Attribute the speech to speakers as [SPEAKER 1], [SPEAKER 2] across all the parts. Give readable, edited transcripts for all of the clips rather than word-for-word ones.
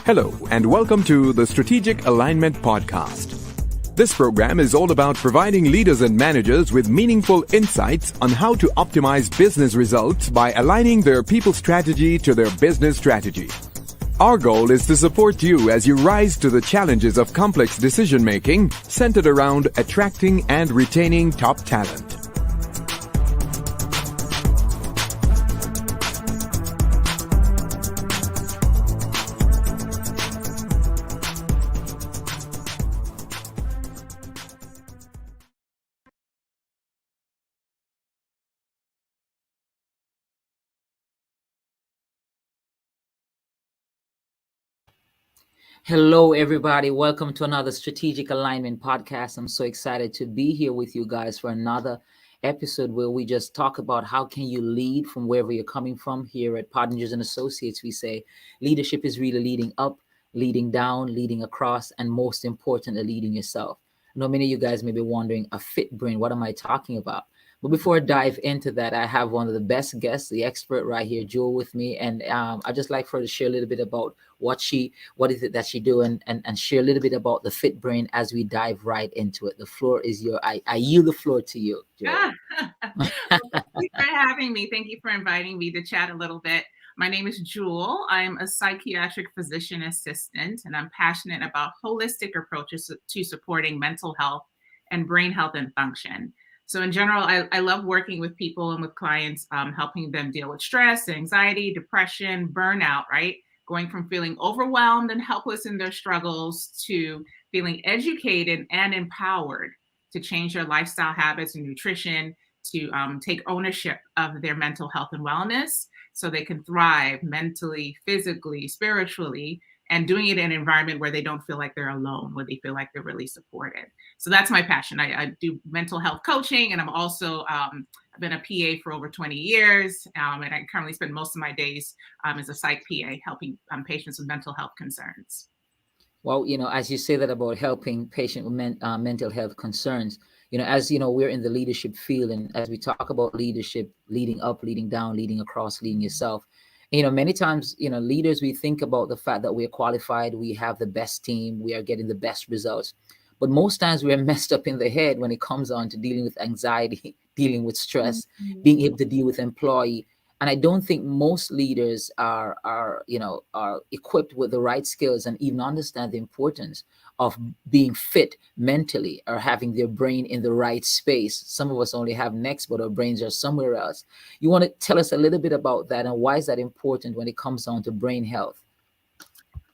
[SPEAKER 1] Hello, and welcome to the Strategic Alignment Podcast. This program is all about providing leaders and managers with meaningful insights on how to optimize business results by aligning their people strategy to their business strategy. Our goal is to support you as you rise to the challenges of complex decision-making centered around attracting and retaining top talent.
[SPEAKER 2] Hello, everybody. Welcome to another Strategic Alignment Podcast. I'm so excited to be here with you guys for another episode where we just talk about how can you lead from wherever you're coming from. Here at Podingers and Associates, we say leadership is really leading up, leading down, leading across, and most importantly, leading yourself. I know many of you guys may be wondering, a fit brain, what am I talking about? But before I dive into that, I have one of the best guests, the expert right here, Jeuelle, with me. And I just like for her to share a little bit about what is it that she do, and share a little bit about the fit brain as we dive right into it. The floor is I yield the floor to you, Jeuelle.
[SPEAKER 3] Well, thank you for having me. Thank you for inviting me to chat a little bit. My name is Jeuelle. I'm a psychiatric physician assistant, and I'm passionate about holistic approaches to supporting mental health and brain health and function. So in general, I love working with people and with clients, helping them deal with stress, anxiety, depression, burnout, right? Going from feeling overwhelmed and helpless in their struggles to feeling educated and empowered to change their lifestyle habits and nutrition, to take ownership of their mental health and wellness so they can thrive mentally, physically, spiritually, and doing it in an environment where they don't feel like they're alone, where they feel like they're really supported. So that's my passion. I do mental health coaching, and I'm also, I've been a PA for over 20 years, and I currently spend most of my days as a psych PA helping patients with mental health concerns.
[SPEAKER 2] Well, as you say that about helping patients with mental health concerns, as you know, we're in the leadership field, and as we talk about leadership, leading up, leading down, leading across, leading yourself, many times, leaders, we think about the fact that we're qualified, we have the best team, we are getting the best results. But most times we're messed up in the head when it comes on to dealing with anxiety, dealing with stress, being able to deal with employee. And I don't think most leaders are equipped with the right skills and even understand the importance of being fit mentally or having their brain in the right space. Some of us only have necks, but our brains are somewhere else. You want to tell us a little bit about that and why is that important when it comes down to brain health?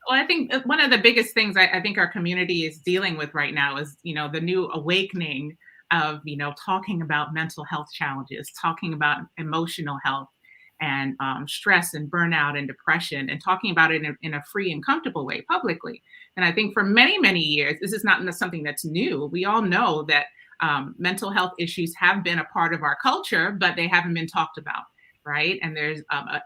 [SPEAKER 3] Well, I think one of the biggest things I think our community is dealing with right now is, the new awakening of, talking about mental health challenges, talking about emotional health and stress and burnout and depression, and talking about it in a free and comfortable way publicly. And I think for many, many years, this is not something that's new. We all know that mental health issues have been a part of our culture, but they haven't been talked about, right? And there's a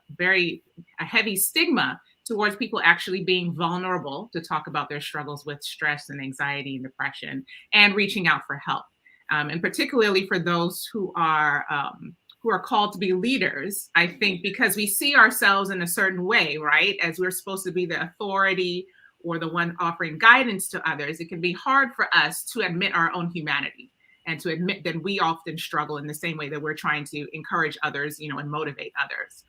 [SPEAKER 3] heavy stigma towards people actually being vulnerable to talk about their struggles with stress and anxiety and depression and reaching out for help. And particularly for those who are called to be leaders, I think because we see ourselves in a certain way, right? As we're supposed to be the authority or the one offering guidance to others, it can be hard for us to admit our own humanity and to admit that we often struggle in the same way that we're trying to encourage others, and motivate others.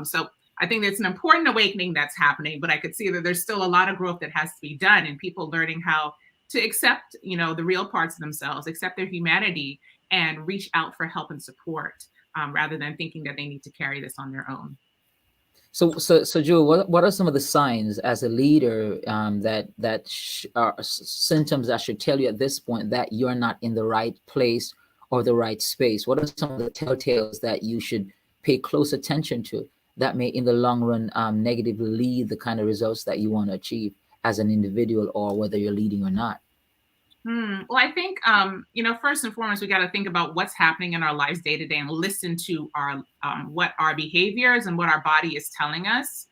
[SPEAKER 3] So I think it's an important awakening that's happening, but I could see that there's still a lot of growth that has to be done in people learning how to accept, the real parts of themselves, accept their humanity, and reach out for help and support. Rather than thinking that they need to carry this on their own.
[SPEAKER 2] So Jeuelle, what are some of the signs as a leader that are symptoms that should tell you at this point that you're not in the right place or the right space? What are some of the telltales that you should pay close attention to that may, in the long run, negatively lead the kind of results that you want to achieve as an individual, or whether you're leading or not?
[SPEAKER 3] Well, I think, first and foremost, we got to think about what's happening in our lives day to day and listen to our what our behaviors and what our body is telling us.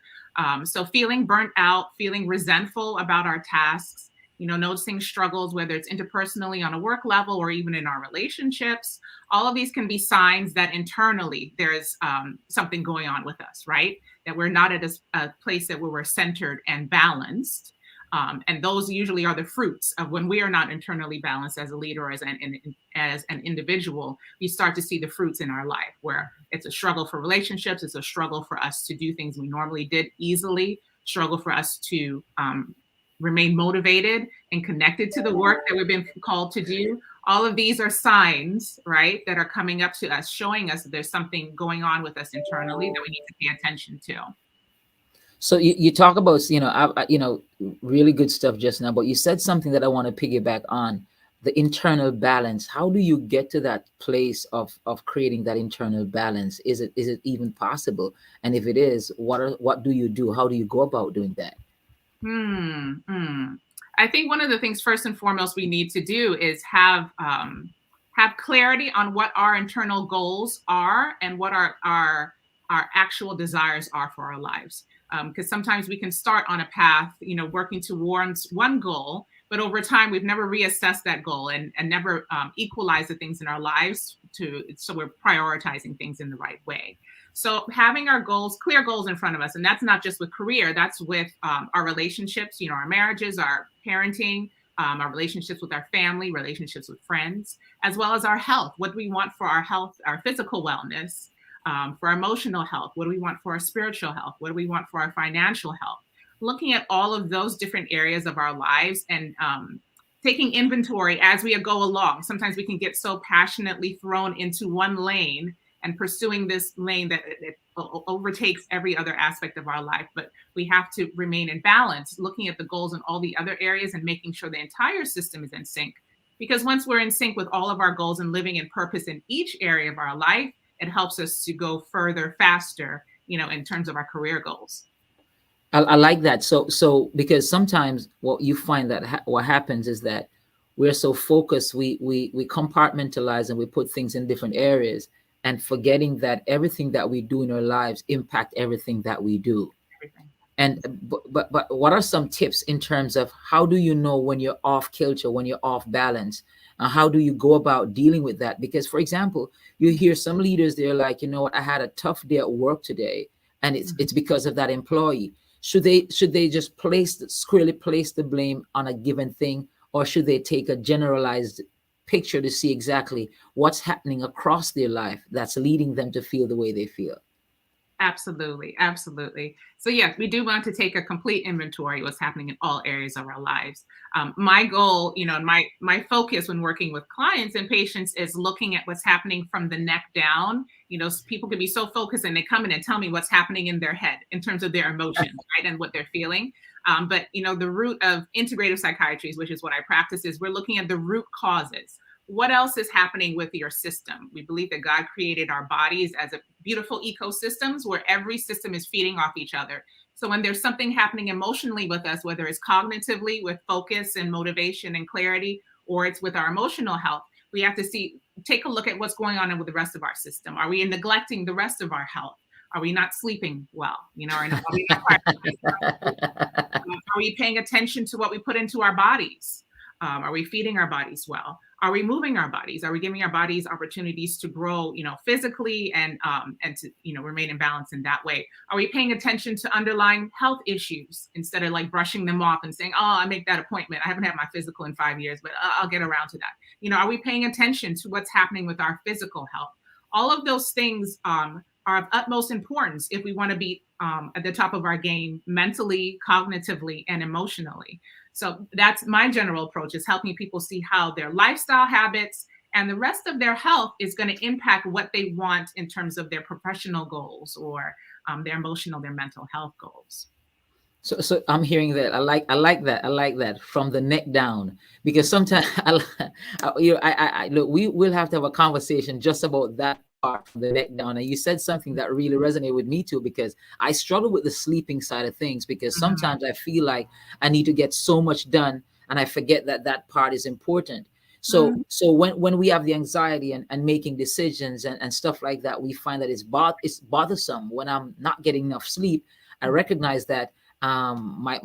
[SPEAKER 3] So feeling burnt out, feeling resentful about our tasks, noticing struggles, whether it's interpersonally on a work level or even in our relationships. All of these can be signs that internally there's something going on with us, right? That we're not at a place that we're centered and balanced. And those usually are the fruits of when we are not internally balanced as a leader or as an individual. We start to see the fruits in our life where it's a struggle for relationships. It's a struggle for us to do things we normally did easily, struggle for us to remain motivated and connected to the work that we've been called to do. All of these are signs, right, that are coming up to us, showing us that there's something going on with us internally that we need to pay attention to.
[SPEAKER 2] So you talk about, really good stuff just now, but you said something that I want to piggyback on, the internal balance. How do you get to that place of creating that internal balance? Is it even possible? And if it is, what do you do? How do you go about doing that?
[SPEAKER 3] I think one of the things first and foremost we need to do is have clarity on what our internal goals are and what our actual desires are for our lives. Because sometimes we can start on a path, working towards one goal, but over time we've never reassessed that goal and never equalized the things in our lives so we're prioritizing things in the right way. So having our goals, clear goals in front of us, and that's not just with career, that's with our relationships, our marriages, our parenting, our relationships with our family, relationships with friends, as well as our health. What do we want for our health, our physical wellness? For our emotional health? What do we want for our spiritual health? What do we want for our financial health? Looking at all of those different areas of our lives and taking inventory as we go along. Sometimes we can get so passionately thrown into one lane and pursuing this lane that it overtakes every other aspect of our life. But we have to remain in balance, looking at the goals in all the other areas and making sure the entire system is in sync. Because once we're in sync with all of our goals and living in purpose in each area of our life, it helps us to go further, faster, in terms of our career goals.
[SPEAKER 2] I like that. So because sometimes what you find that what happens is that we're so focused, we compartmentalize and we put things in different areas and forgetting that everything that we do in our lives impact everything that we do.
[SPEAKER 3] Everything.
[SPEAKER 2] And but what are some tips in terms of how do you know when you're off kilter, when you're off balance? How do you go about dealing with that? Because, for example, you hear some leaders, they're like, what, I had a tough day at work today, and it's because of that employee. Should they just squarely place the blame on a given thing, or should they take a generalized picture to see exactly what's happening across their life that's leading them to feel the way they feel?
[SPEAKER 3] Absolutely. Absolutely. So yes, we do want to take a complete inventory of what's happening in all areas of our lives. My goal, my focus when working with clients and patients is looking at what's happening from the neck down. People can be so focused and they come in and tell me what's happening in their head in terms of their emotions, right? And what they're feeling. But the root of integrative psychiatry, which is what I practice, is we're looking at the root causes. What else is happening with your system? We believe that God created our bodies as a beautiful ecosystems where every system is feeding off each other. So when there's something happening emotionally with us, whether it's cognitively with focus and motivation and clarity, or it's with our emotional health, we have to take a look at what's going on with the rest of our system. Are we neglecting the rest of our health? Are we not sleeping well? Are we paying attention to what we put into our bodies? Are we feeding our bodies well? Are we moving our bodies? Are we giving our bodies opportunities to grow, physically and to, remain in balance in that way? Are we paying attention to underlying health issues instead of like brushing them off and saying, oh, I make that appointment. I haven't had my physical in 5 years, but I'll get around to that. Are we paying attention to what's happening with our physical health? All of those things are of utmost importance if we want to be at the top of our game mentally, cognitively, and emotionally. So that's my general approach, is helping people see how their lifestyle habits and the rest of their health is going to impact what they want in terms of their professional goals or their emotional, their mental health goals.
[SPEAKER 2] So I'm hearing that. I like that from the neck down, because sometimes look, we will have to have a conversation just about that part from the neck down. And you said something that really resonated with me too, because I struggle with the sleeping side of things, because sometimes I feel like I need to get so much done and I forget that part is important. So when we have the anxiety and making decisions and stuff like that, we find that it's bothersome when I'm not getting enough sleep. I recognize that my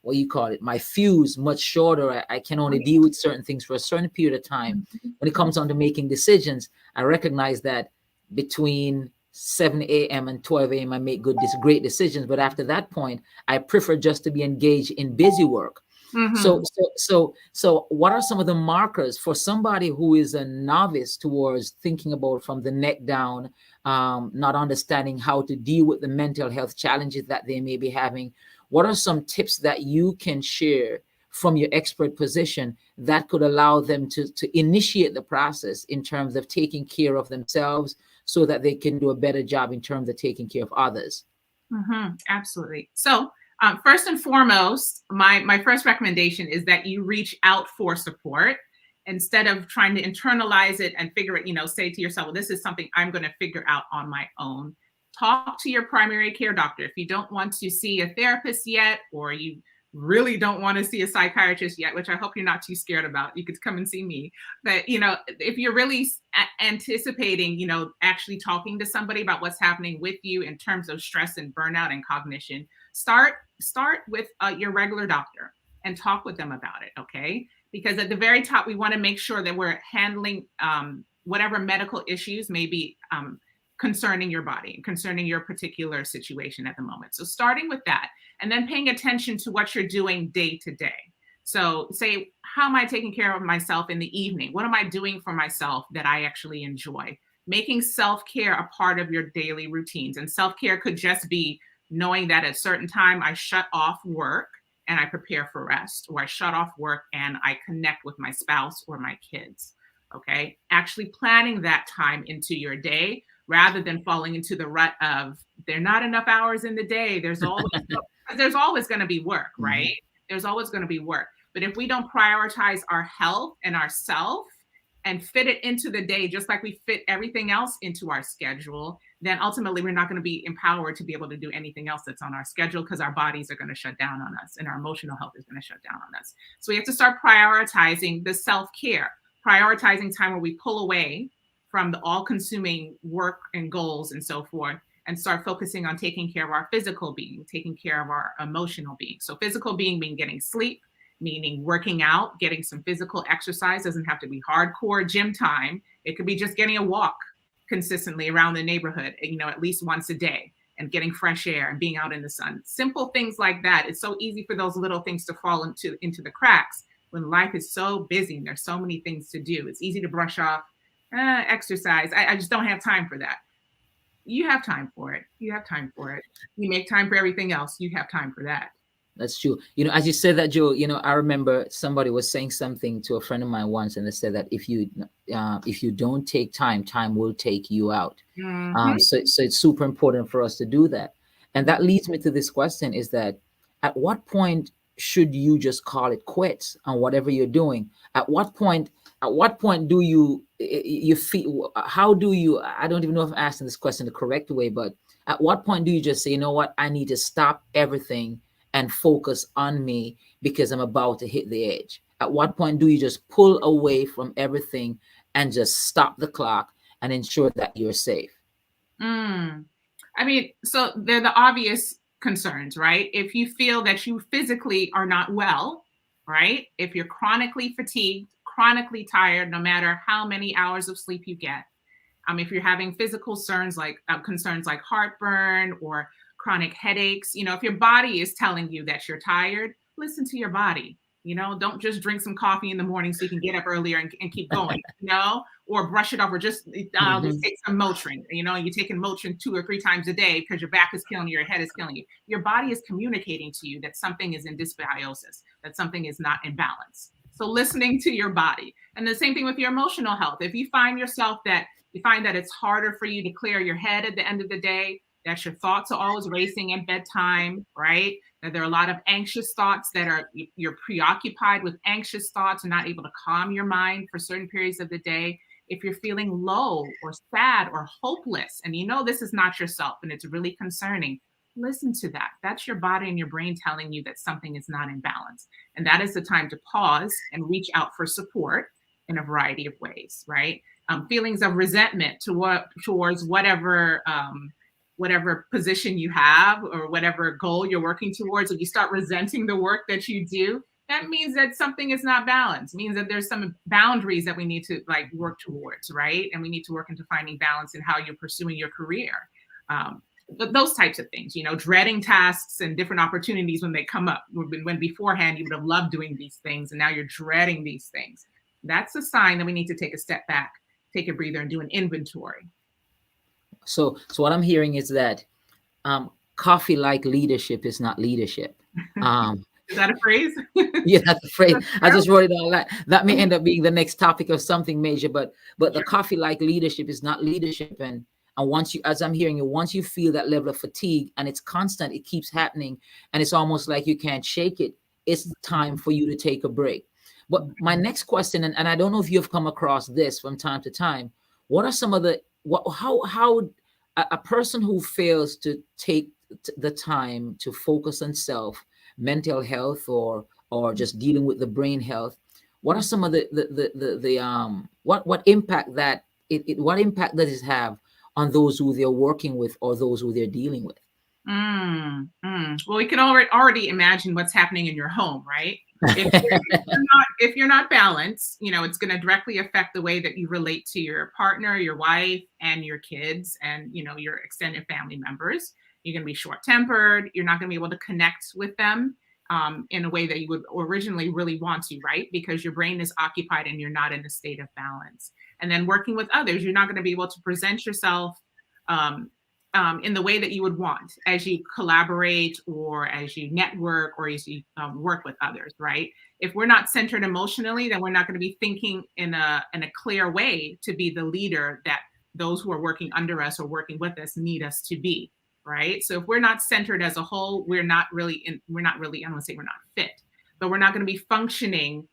[SPEAKER 2] what you call it, my fuse much shorter. I can only deal with certain things for a certain period of time. When it comes on to making decisions, I recognize that between 7 a.m. and 12 a.m. I make great decisions, but after that point, I prefer just to be engaged in busy work. So what are some of the markers for somebody who is a novice towards thinking about from the neck down, not understanding how to deal with the mental health challenges that they may be having? What are some tips that you can share from your expert position that could allow them to initiate the process in terms of taking care of themselves so that they can do a better job in terms of taking care of others?
[SPEAKER 3] Absolutely. So first and foremost, my first recommendation is that you reach out for support instead of trying to internalize it and figure it, say to yourself, well, this is something I'm going to figure out on my own. Talk to your primary care doctor. If you don't want to see a therapist yet, or you really don't want to see a psychiatrist yet, which I hope you're not too scared about, you could come and see me. But, if you're really anticipating, actually talking to somebody about what's happening with you in terms of stress and burnout and cognition, start with your regular doctor and talk with them about it. Okay. Because at the very top, we want to make sure that we're handling whatever medical issues may be concerning your body, concerning your particular situation at the moment. So starting with that, and then paying attention to what you're doing day to day. So say, how am I taking care of myself in the evening? What am I doing for myself that I actually enjoy? Making self-care a part of your daily routines. And self-care could just be knowing that at a certain time I shut off work and I prepare for rest, or I shut off work and I connect with my spouse or my kids. Okay. Actually planning that time into your day rather than falling into the rut of there are not enough hours in the day. There's always going to be work, right? There's always going to be work. But if we don't prioritize our health and our self and fit it into the day, just like we fit everything else into our schedule, then ultimately we're not going to be empowered to be able to do anything else that's on our schedule, because our bodies are going to shut down on us and our emotional health is going to shut down on us. So we have to start prioritizing the self-care, prioritizing time where we pull away from the all-consuming work and goals and so forth, and start focusing on taking care of our physical being, taking care of our emotional being. So physical being meaning getting sleep, meaning working out, getting some physical exercise. Doesn't have to be hardcore gym time. It could be just getting a walk consistently around the neighborhood, at least once a day, and getting fresh air and being out in the sun. Simple things like that. It's so easy for those little things to fall into the cracks when life is so busy and there's so many things to do. It's easy to brush off exercise. I just don't have time for that. You have time for it. You have time for it. You make time for everything else. You have time for that.
[SPEAKER 2] That's true. As you said that, Joe, I remember somebody was saying something to a friend of mine once, and they said that if you don't take time, time will take you out. So it's super important for us to do that. And that leads me to this question: is that at what point should you just call it quits on whatever you're doing? At what point do you feel? How do you? I don't even know if I'm asking this question the correct way, but at what point do you just say, you know what, I need to stop everything and focus on me because I'm about to hit the edge? At what point do you just pull away from everything and just stop the clock and ensure that you're safe?
[SPEAKER 3] So they're the obvious concerns, right? If you feel that you physically are not well, right? If you're chronically fatigued, chronically tired, no matter how many hours of sleep you get. If you're having physical concerns like heartburn or chronic headaches, if your body is telling you that you're tired, listen to your body. Don't just drink some coffee in the morning so you can get up earlier and keep going, or brush it off, or just take some Motrin. You're taking Motrin 2 or 3 times a day because your back is killing you, your head is killing you. Your body is communicating to you that something is in dysbiosis, that something is not in balance. So listening to your body. And the same thing with your emotional health. If you find that it's harder for you to clear your head at the end of the day, that your thoughts are always racing at bedtime, right? That there are a lot of anxious thoughts you're preoccupied with anxious thoughts and not able to calm your mind for certain periods of the day. If you're feeling low or sad or hopeless, and this is not yourself and it's really concerning, listen to that. That's your body and your brain telling you that something is not in balance. And that is the time to pause and reach out for support in a variety of ways, right? Feelings of resentment towards whatever whatever position you have or whatever goal you're working towards, if you start resenting the work that you do, that means that something is not balanced. It means that there's some boundaries that we need to like work towards, right? And we need to work into finding balance in how you're pursuing your career. But those types of things, you know, dreading tasks and different opportunities when they come up, when beforehand you would have loved doing these things and now you're dreading these things. That's a sign that we need to take a step back, take a breather, and do an inventory.
[SPEAKER 2] So what I'm hearing is that coffee-like leadership is not leadership.
[SPEAKER 3] Is that a phrase?
[SPEAKER 2] Yeah, that's a phrase. I just wrote it down. That may end up being the next topic of something major, but the coffee-like leadership is not leadership. And once you, as I'm hearing you, once you feel that level of fatigue and it's constant, it keeps happening, and it's almost like you can't shake it, it's time for you to take a break. But my next question, and I don't know if you've come across this from time to time, what are some of the, how a person who fails to take the time to focus on self, mental health, or just dealing with the brain health, what are some of what impact that what impact does it have on those who they're working with or those who they're dealing with?
[SPEAKER 3] Well, we can already imagine what's happening in your home, right? If you're not balanced, you know, it's going to directly affect the way that you relate to your partner, your wife, and your kids, and, you know, your extended family members. You're going to be short-tempered. You're not going to be able to connect with them in a way that you would originally really want to, right? Because your brain is occupied and you're not in a state of balance. And then working with others, you're not going to be able to present yourself in the way that you would want as you collaborate or as you network or as you work with others, right? If we're not centered emotionally, then we're not going to be thinking in a clear way to be the leader that those who are working under us or working with us need us to be, right? So if we're not centered as a whole, we're not really, I don't want to say we're not fit, but we're not going to be functioning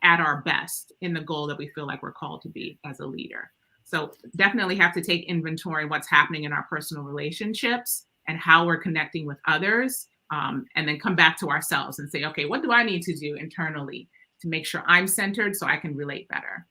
[SPEAKER 3] at our best in the goal that we feel like we're called to be as a leader. So definitely have to take inventory of what's happening in our personal relationships and how we're connecting with others, and then come back to ourselves and say, okay, what do I need to do internally to make sure I'm centered so I can relate better?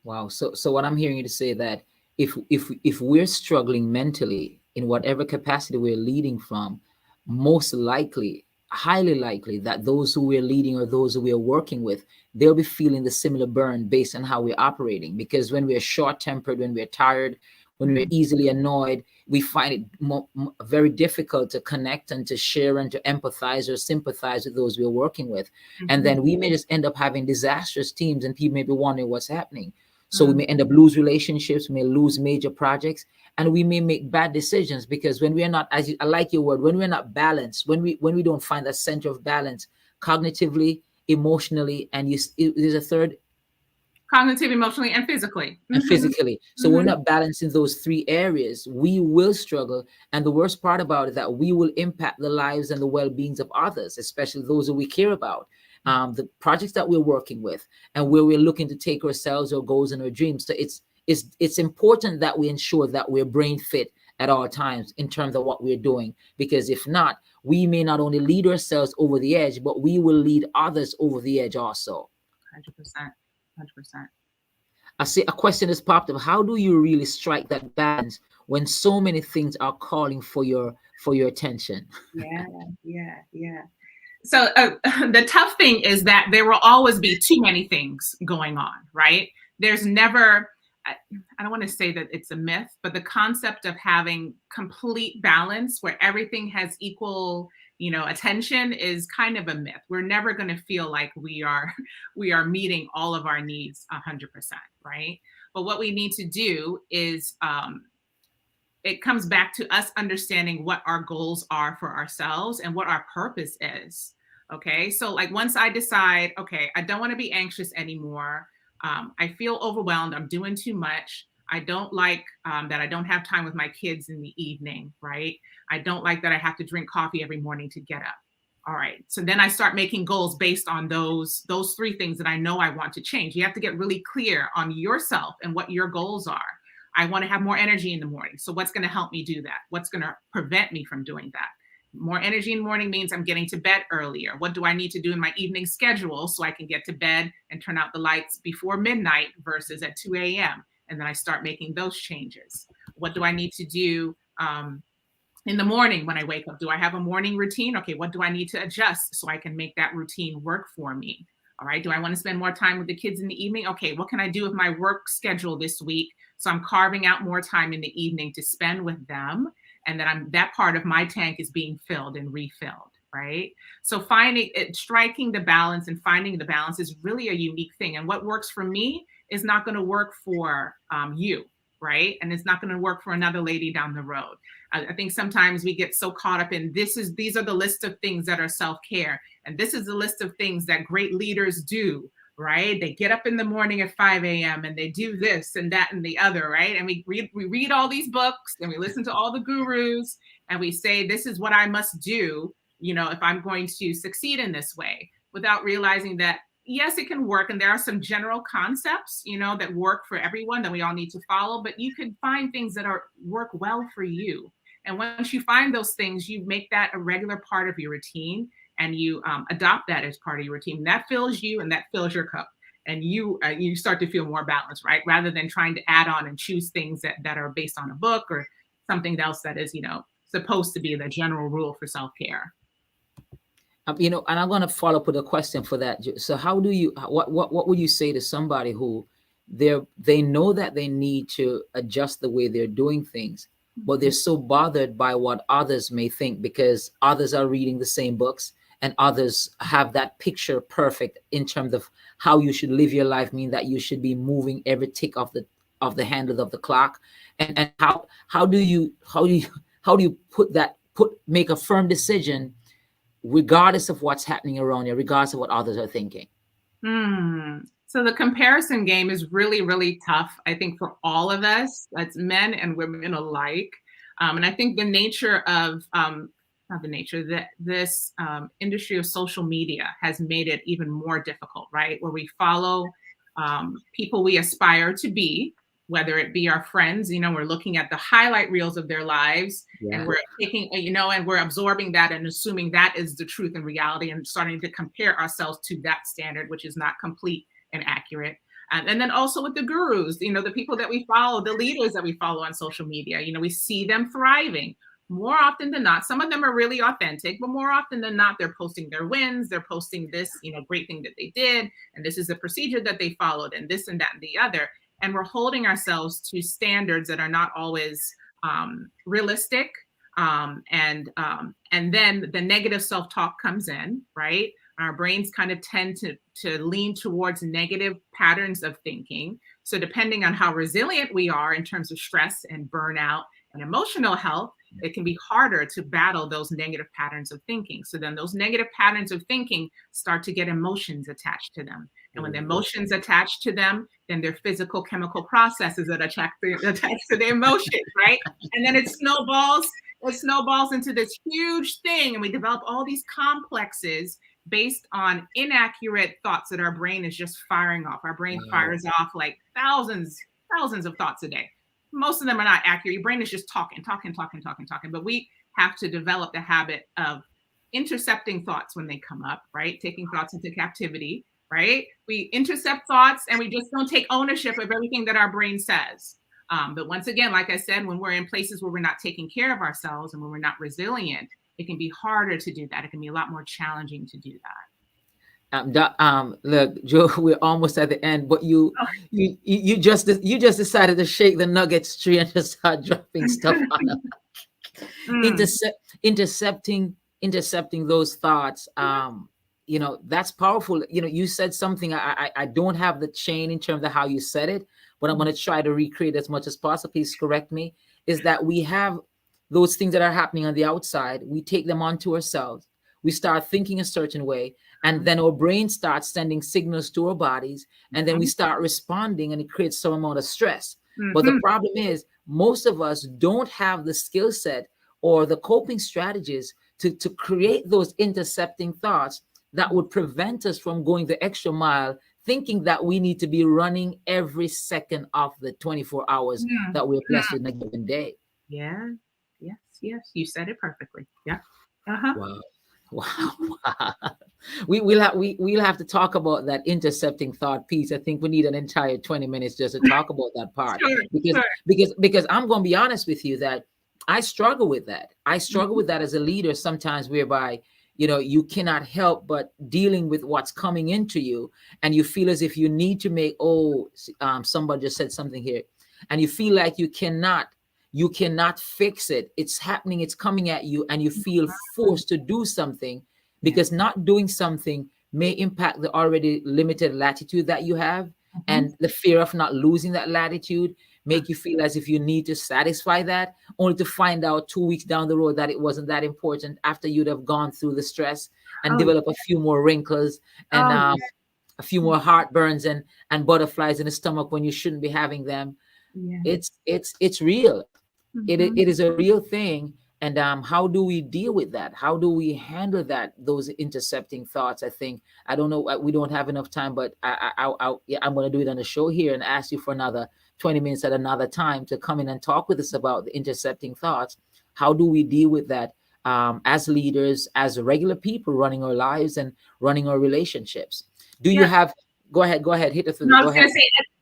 [SPEAKER 2] Wow. So what I'm hearing you to say that if we're struggling mentally in whatever capacity we're leading from, most likely, highly likely that those who we're leading or those who we're working with, they'll be feeling the similar burn based on how we're operating. Because when we're short-tempered, when we're tired, when we're easily annoyed, we find it very difficult to connect and to share and to empathize or sympathize with those we're working with. And then we may just end up having disastrous teams and people may be wondering what's happening. So we may end up lose relationships, we may lose major projects, and we may make bad decisions because when we're not, I like your word, when we're not balanced, when we don't find that center of balance cognitively, emotionally, and there's a third,
[SPEAKER 3] cognitive, emotionally, and physically.
[SPEAKER 2] And physically. So we're not balanced in those three areas. We will struggle. And the worst part about it, that we will impact the lives and the well-beings of others, especially those that we care about. The projects that we're working with and where we're looking to take ourselves, our goals and our dreams. So it's important that we ensure that we're brain fit at all times in terms of what we're doing, because if not, we may not only lead ourselves over the edge, but we will lead others over the edge also.
[SPEAKER 3] 100%.
[SPEAKER 2] I see a question has popped up. How do you really strike that balance when so many things are calling for your attention?
[SPEAKER 3] Yeah. So the tough thing is that there will always be too many things going on, right? There's never, I don't want to say that it's a myth, but the concept of having complete balance where everything has equal, attention is kind of a myth. We're never going to feel like we are meeting all of our needs 100%, right? But what we need to do is, it comes back to us understanding what our goals are for ourselves and what our purpose is. Okay. So like once I decide, okay, I don't want to be anxious anymore. I feel overwhelmed. I'm doing too much. I don't like that I don't have time with my kids in the evening, right? I don't like that I have to drink coffee every morning to get up. All right. So then I start making goals based on those three things that I know I want to change. You have to get really clear on yourself and what your goals are. I want to have more energy in the morning. So what's going to help me do that? What's going to prevent me from doing that? More energy in the morning means I'm getting to bed earlier. What do I need to do in my evening schedule so I can get to bed and turn out the lights before midnight versus at 2 a.m.? And then I start making those changes. What do I need to do In the morning when I wake up, do I have a morning routine? Okay, what do I need to adjust so I can make that routine work for me? All right, do I want to spend more time with the kids in the evening? Okay, what can I do with my work schedule this week? So I'm carving out more time in the evening to spend with them, and that part of my tank is being filled and refilled, right? So finding it, striking the balance and finding the balance is really a unique thing. And what works for me is not going to work for you, right? And it's not going to work for another lady down the road. I think sometimes we get so caught up in these are the list of things that are self-care, and this is the list of things that great leaders do, right? They get up in the morning at 5 a.m. and they do this and that and the other, right? And we read all these books and we listen to all the gurus and we say, this is what I must do, if I'm going to succeed in this way, without realizing that, yes, it can work. And there are some general concepts, that work for everyone that we all need to follow, but you can find things that work well for you. And once you find those things, you make that a regular part of your routine, and you adopt that as part of your routine. That fills you and that fills your cup. And you start to feel more balanced, right? Rather than trying to add on and choose things that are based on a book or something else that is, supposed to be the general rule for self-care.
[SPEAKER 2] And I'm going to follow up with a question for that. So what would you say to somebody who they know that they need to adjust the way they're doing things, but they're so bothered by what others may think because others are reading the same books and others have that picture perfect in terms of how you should live your life, mean that you should be moving every tick of the handle of the clock. And how do you make a firm decision regardless of what's happening around you, regardless of what others are thinking?
[SPEAKER 3] So the comparison game is really, really tough, I think, for all of us. That's men and women alike. And I think the nature of, this industry of social media has made it even more difficult, right? Where we follow people we aspire to be, whether it be our friends, we're looking at the highlight reels of their lives, and we're taking, and we're absorbing that and assuming that is the truth and reality and starting to compare ourselves to that standard, which is not complete and accurate. And then also with the gurus, the people that we follow, the leaders that we follow on social media, we see them thriving more often than not. Some of them are really authentic, but more often than not, they're posting their wins. They're posting this, great thing that they did. And this is the procedure that they followed and this and that and the other. And we're holding ourselves to standards that are not always realistic. And then the negative self-talk comes in, right? Our brains kind of tend to lean towards negative patterns of thinking. So depending on how resilient we are in terms of stress and burnout and emotional health, it can be harder to battle those negative patterns of thinking. So then those negative patterns of thinking start to get emotions attached to them. And when the emotions attach to them, then their physical chemical processes that attach to the emotions, right? And then it snowballs into this huge thing. And we develop all these complexes based on inaccurate thoughts that our brain is just firing off. Our brain fires off like thousands of thoughts a day. Most of them are not accurate. Your brain is just talking. But we have to develop the habit of intercepting thoughts when they come up, right? Taking thoughts into captivity, right? We intercept thoughts and we just don't take ownership of everything that our brain says. But once again, like I said, when we're in places where we're not taking care of ourselves and when we're not resilient, it can be harder to do that. It can be a lot more challenging to do that.
[SPEAKER 2] Look, Joe, we're almost at the end, but you just decided to shake the nuggets tree and just start dropping stuff on us. Intercepting those thoughts. That's powerful. You said something. I don't have the chain in terms of how you said it, but I'm going to try to recreate as much as possible. Please correct me. Is that we have those things that are happening on the outside. We take them onto ourselves. We start thinking a certain way, and then our brain starts sending signals to our bodies, and then we start responding, and it creates some amount of stress. But the problem is, most of us don't have the skill set or the coping strategies to create those intercepting thoughts that would prevent us from going the extra mile, thinking that we need to be running every second of the 24 hours that we're blessed with in a given day.
[SPEAKER 3] Yeah. Yes. You said it perfectly. Yeah.
[SPEAKER 2] Wow. We'll have to talk about that intercepting thought piece. I think we need an entire 20 minutes just to talk about that part.
[SPEAKER 3] Sure.
[SPEAKER 2] Because I'm going to be honest with you that I struggle with that. I struggle with that as a leader sometimes, whereby, you cannot help but dealing with what's coming into you, and you feel as if you need to make, somebody just said something here, and you feel like you cannot fix it. It's happening, it's coming at you, and you feel forced to do something, because not doing something may impact the already limited latitude that you have, and the fear of not losing that latitude make you feel as if you need to satisfy that, only to find out 2 weeks down the road that it wasn't that important, after you'd have gone through the stress and
[SPEAKER 3] Oh,
[SPEAKER 2] develop a few more wrinkles, and
[SPEAKER 3] oh,
[SPEAKER 2] a few more heartburns, and butterflies in the stomach when you shouldn't be having them.
[SPEAKER 3] yeah.
[SPEAKER 2] It's real.
[SPEAKER 3] Mhm.
[SPEAKER 2] It is a real thing. And how do we deal with that? How do we handle those intercepting thoughts? I think, I don't know, we don't have enough time, but yeah, I'm going to do it on the show here and ask you for another 20 minutes at another time to come in and talk with us about the intercepting thoughts. How do we deal with that, as leaders, as regular people running our lives and running our relationships? Do you
[SPEAKER 3] Yeah.
[SPEAKER 2] have? Go ahead, hit us with
[SPEAKER 3] No,
[SPEAKER 2] it.
[SPEAKER 3] I
[SPEAKER 2] Go
[SPEAKER 3] was going
[SPEAKER 2] ahead.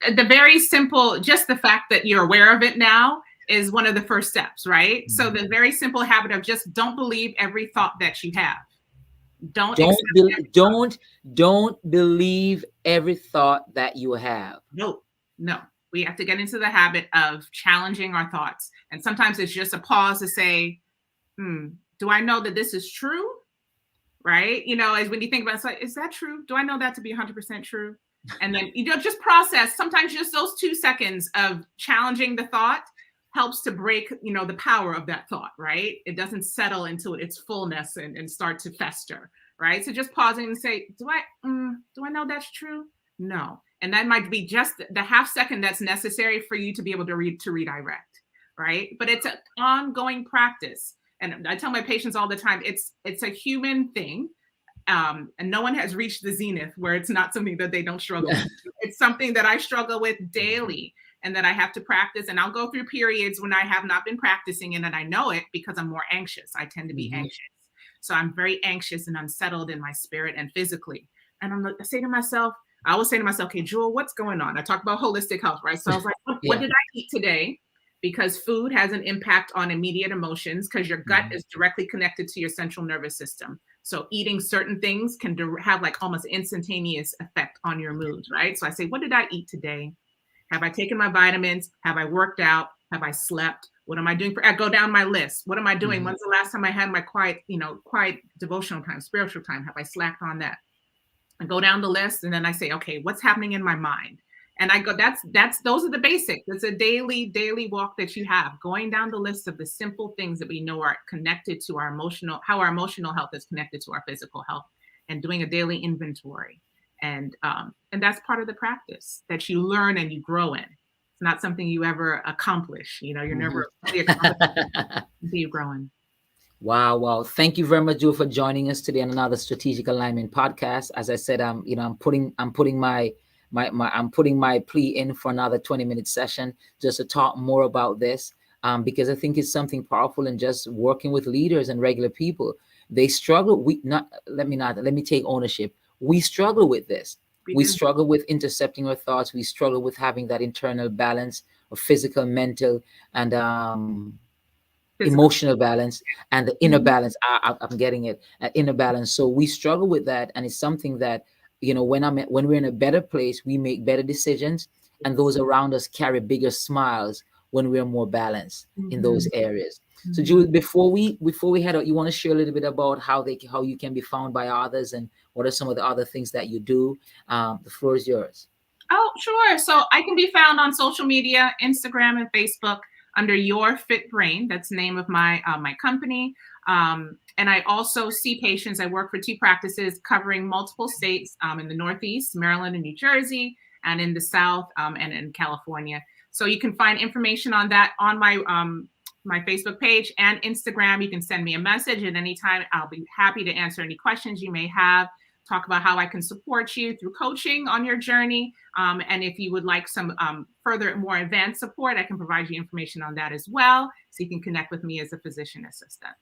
[SPEAKER 3] to say the very simple, just the fact that you're aware of it now is one of the first steps, right? So the very simple habit of just don't believe every thought that you have. Don't
[SPEAKER 2] Don't
[SPEAKER 3] accept
[SPEAKER 2] be,
[SPEAKER 3] every
[SPEAKER 2] don't believe every thought that you have.
[SPEAKER 3] No. We have to get into the habit of challenging our thoughts. And sometimes it's just a pause to say, do I know that this is true? Right? As when you think about it, it's like, is that true? Do I know that to be 100% true? And then, just process. Sometimes just those 2 seconds of challenging the thought helps to break, the power of that thought, right? It doesn't settle into its fullness and start to fester, right? So just pausing and say, do I know that's true? No. And that might be just the half second that's necessary for you to be able to redirect, right? But it's an ongoing practice. And I tell my patients all the time, it's a human thing. And no one has reached the zenith where it's not something that they don't struggle with. It's something that I struggle with daily and that I have to practice. And I'll go through periods when I have not been practicing it, and I know it because I'm more anxious. I tend to be anxious. So I'm very anxious and unsettled in my spirit and physically. And I say to myself, I always say to myself, okay, Jewel, what's going on? I talk about holistic health, right? So I was like, what did I eat today? Because food has an impact on immediate emotions, because your gut is directly connected to your central nervous system. So eating certain things can have like almost instantaneous effect on your moods, right? So I say, what did I eat today? Have I taken my vitamins? Have I worked out? Have I slept? What am I doing? I go down my list. What am I doing? When's the last time I had my quiet devotional time, spiritual time? Have I slacked on that? I go down the list, and then I say, okay, what's happening in my mind? And I go, those are the basics. It's a daily walk that you have, going down the list of the simple things that we know are connected to how our emotional health is connected to our physical health, and doing a daily inventory. And that's part of the practice that you learn and you grow in. It's not something you ever accomplish. You're never fully accomplished until you're growing.
[SPEAKER 2] Wow. Thank you very much, Joe, for joining us today on another Strategic Alignment podcast. As I said, I'm putting my plea in for another 20-minute session just to talk more about this, because I think it's something powerful in just working with leaders and regular people. They struggle. Let me take ownership. We struggle with this. We struggle with intercepting our thoughts. We struggle with having that internal balance of physical, mental, and emotional balance, and the inner balance. I'm getting it, inner balance. So we struggle with that, and it's something that, when we're in a better place, we make better decisions, and those around us carry bigger smiles when we're more balanced in those areas. So Julie, before we head out, you want to share a little bit about how you can be found by others, and what are some of the other things that you do? The floor is yours.
[SPEAKER 3] Oh, sure. So I can be found on social media, Instagram and Facebook, under Your Fit Brain. That's the name of my company. And I also see patients. I work for 2 practices covering multiple states, in the Northeast, Maryland and New Jersey, and in the South, and in California. So you can find information on that on my Facebook page and Instagram. You can send me a message at any time. I'll be happy to answer any questions you may have, talk about how I can support you through coaching on your journey. And if you would like some further, more advanced support, I can provide you information on that as well. So you can connect with me as a physician assistant.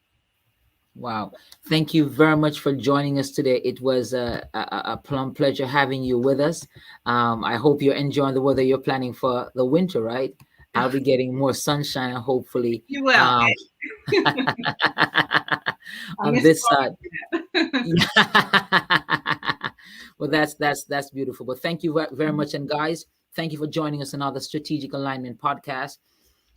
[SPEAKER 2] Wow. Thank you very much for joining us today. It was a plum pleasure having you with us. I hope you're enjoying the weather. You're planning for the winter, right? I'll be getting more sunshine, and hopefully
[SPEAKER 3] You will.
[SPEAKER 2] On this side. Well, that's beautiful. But thank you very much. And guys, thank you for joining us on another Strategic Alignment podcast,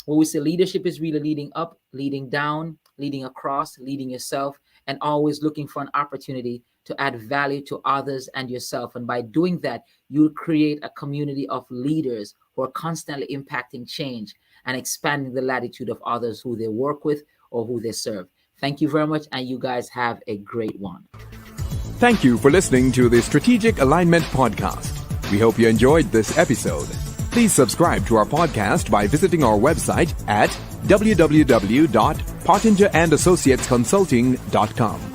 [SPEAKER 2] where we say leadership is really leading up, leading down, leading across, leading yourself, and always looking for an opportunity to add value to others and yourself. And by doing that, you'll create a community of leaders who are constantly impacting change and expanding the latitude of others who they work with or who they serve. Thank you very much, and you guys have a great one.
[SPEAKER 1] Thank you for listening to the Strategic Alignment Podcast. We hope you enjoyed this episode. Please subscribe to our podcast by visiting our website at www.pottingerandassociatesconsulting.com.